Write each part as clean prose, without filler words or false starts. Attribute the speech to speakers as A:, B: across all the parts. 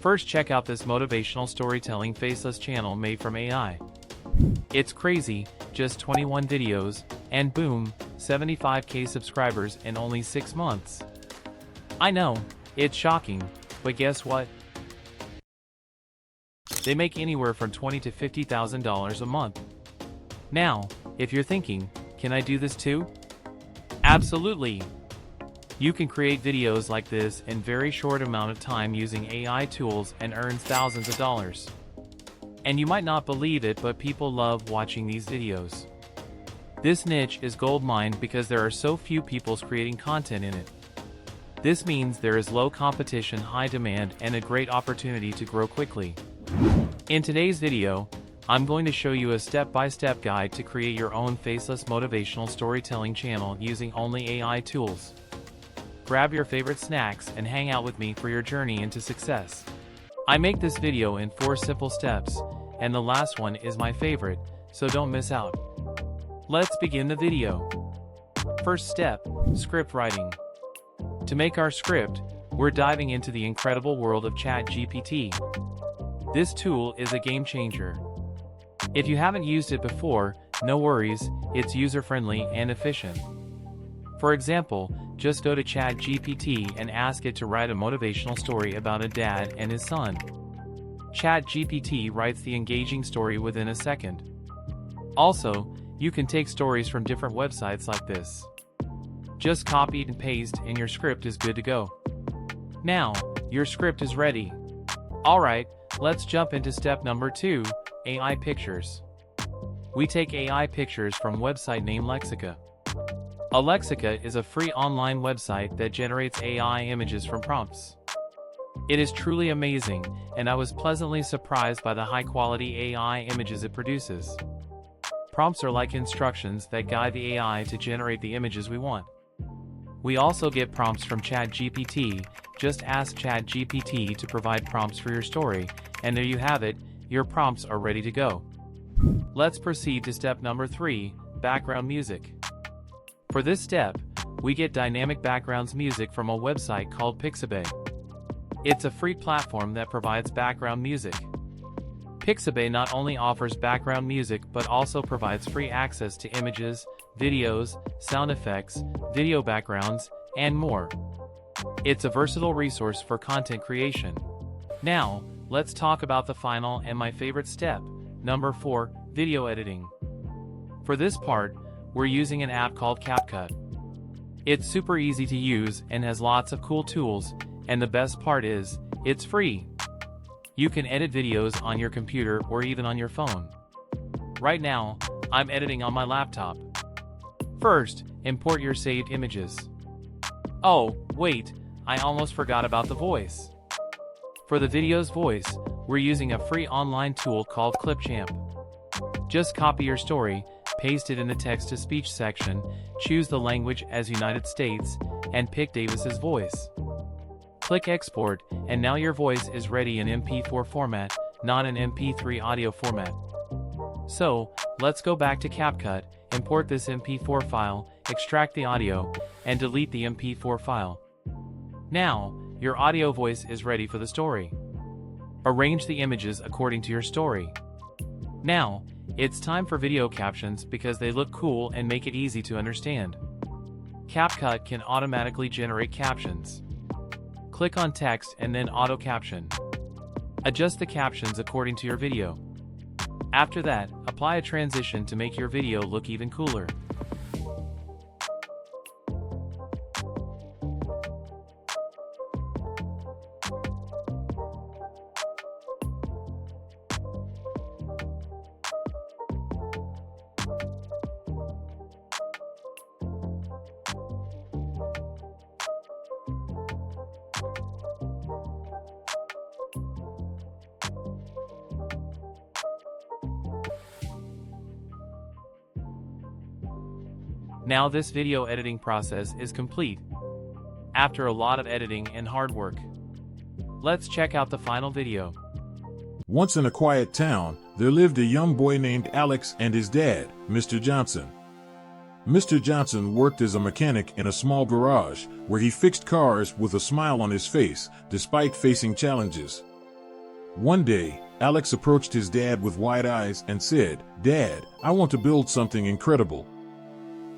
A: First, check out this motivational storytelling faceless channel made from AI. It's crazy, just 21 videos, and boom, 75k subscribers in only 6 months. I know, it's shocking, but guess what? They make anywhere from $20,000 to $50,000 a month. Now, if you're thinking, can I do this too? Absolutely! You can create videos like this in very short amount of time using AI tools and earn thousands of dollars. And you might not believe it, but people love watching these videos. This niche is goldmine because there are so few people creating content in it. This means there is low competition, high demand, and a great opportunity to grow quickly. In today's video, I'm going to show you a step-by-step guide to create your own faceless motivational storytelling channel using only AI tools. Grab your favorite snacks and hang out with me for your journey into success. I make this video in 4 simple steps, and the last one is my favorite, so don't miss out. Let's begin the video. First step, script writing. To make our script, we're diving into the incredible world of ChatGPT. This tool is a game changer. If you haven't used it before, no worries, it's user-friendly and efficient. For example, just go to ChatGPT and ask it to write a motivational story about a dad and his son. ChatGPT writes the engaging story within a second. Also, you can take stories from different websites like this. Just copy and paste and your script is good to go. Now, your script is ready. Alright, let's jump into step number 2, AI pictures. We take AI pictures from a website named Lexica. Lexica is a free online website that generates AI images from prompts. It is truly amazing, and I was pleasantly surprised by the high-quality AI images it produces. Prompts are like instructions that guide the AI to generate the images we want. We also get prompts from ChatGPT. Just ask ChatGPT to provide prompts for your story, and there you have it, your prompts are ready to go. Let's proceed to step number 3, background music. For this step, we get dynamic backgrounds music from a website called Pixabay. It's a free platform that provides background music. Pixabay not only offers background music but also provides free access to images, videos, sound effects, video backgrounds, and more. It's a versatile resource for content creation. Now, let's talk about the final and my favorite step, number 4, video editing. For this part, we're using an app called CapCut. It's super easy to use and has lots of cool tools, and the best part is, it's free. You can edit videos on your computer or even on your phone. Right now, I'm editing on my laptop. First, import your saved images. Oh, wait, I almost forgot about the voice. For the video's voice, we're using a free online tool called Clipchamp. Just copy your story, paste it in the text-to-speech section, choose the language as United States, and pick Davis's voice. Click export, and now your voice is ready in MP4 format, not an MP3 audio format. So, let's go back to CapCut, import this MP4 file, extract the audio, and delete the MP4 file. Now, your audio voice is ready for the story. Arrange the images according to your story. Now, it's time for video captions because they look cool and make it easy to understand. CapCut can automatically generate captions. Click on text and then auto caption. Adjust the captions according to your video. After that, apply a transition to make your video look even cooler. Now this video editing process is complete. After a lot of editing and hard work. Let's check out the final video.
B: Once in a quiet town, there lived a young boy named Alex and his dad, Mr. Johnson. Mr. Johnson worked as a mechanic in a small garage where he fixed cars with a smile on his face, despite facing challenges. One day, Alex approached his dad with wide eyes and said, "Dad, I want to build something incredible."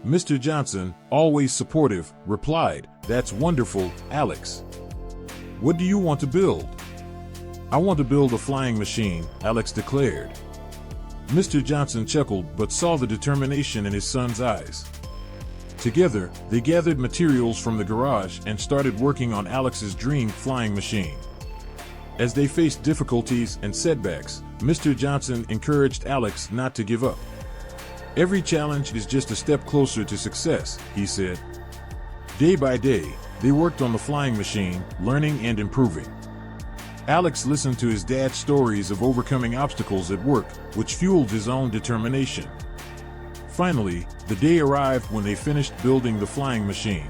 B: Mr. Johnson, always supportive, replied, "That's wonderful, Alex. What do you want to build?" "I want to build a flying machine," Alex declared. Mr. Johnson chuckled but saw the determination in his son's eyes. Together, they gathered materials from the garage and started working on Alex's dream flying machine. As they faced difficulties and setbacks, Mr. Johnson encouraged Alex not to give up. "Every challenge is just a step closer to success," he said. Day by day, they worked on the flying machine, learning and improving. Alex listened to his dad's stories of overcoming obstacles at work, which fueled his own determination. Finally, the day arrived when they finished building the flying machine.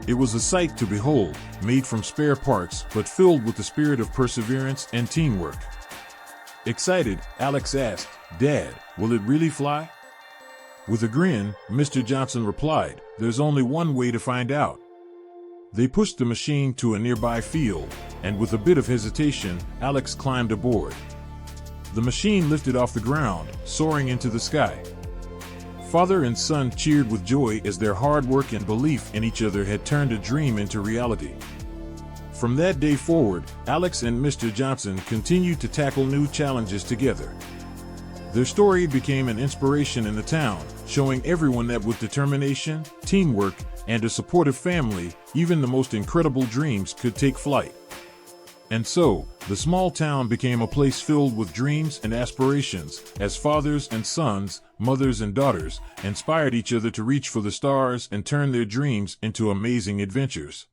B: It was a sight to behold, made from spare parts but filled with the spirit of perseverance and teamwork. Excited, Alex asked, "Dad, will it really fly?" With a grin, Mr. Johnson replied, "There's only one way to find out." They pushed the machine to a nearby field, and with a bit of hesitation, Alex climbed aboard. The machine lifted off the ground, soaring into the sky. Father and son cheered with joy as their hard work and belief in each other had turned a dream into reality. From that day forward, Alex and Mr. Johnson continued to tackle new challenges together. Their story became an inspiration in the town, showing everyone that with determination, teamwork, and a supportive family, even the most incredible dreams could take flight. And so, the small town became a place filled with dreams and aspirations, as fathers and sons, mothers and daughters, inspired each other to reach for the stars and turn their dreams into amazing adventures.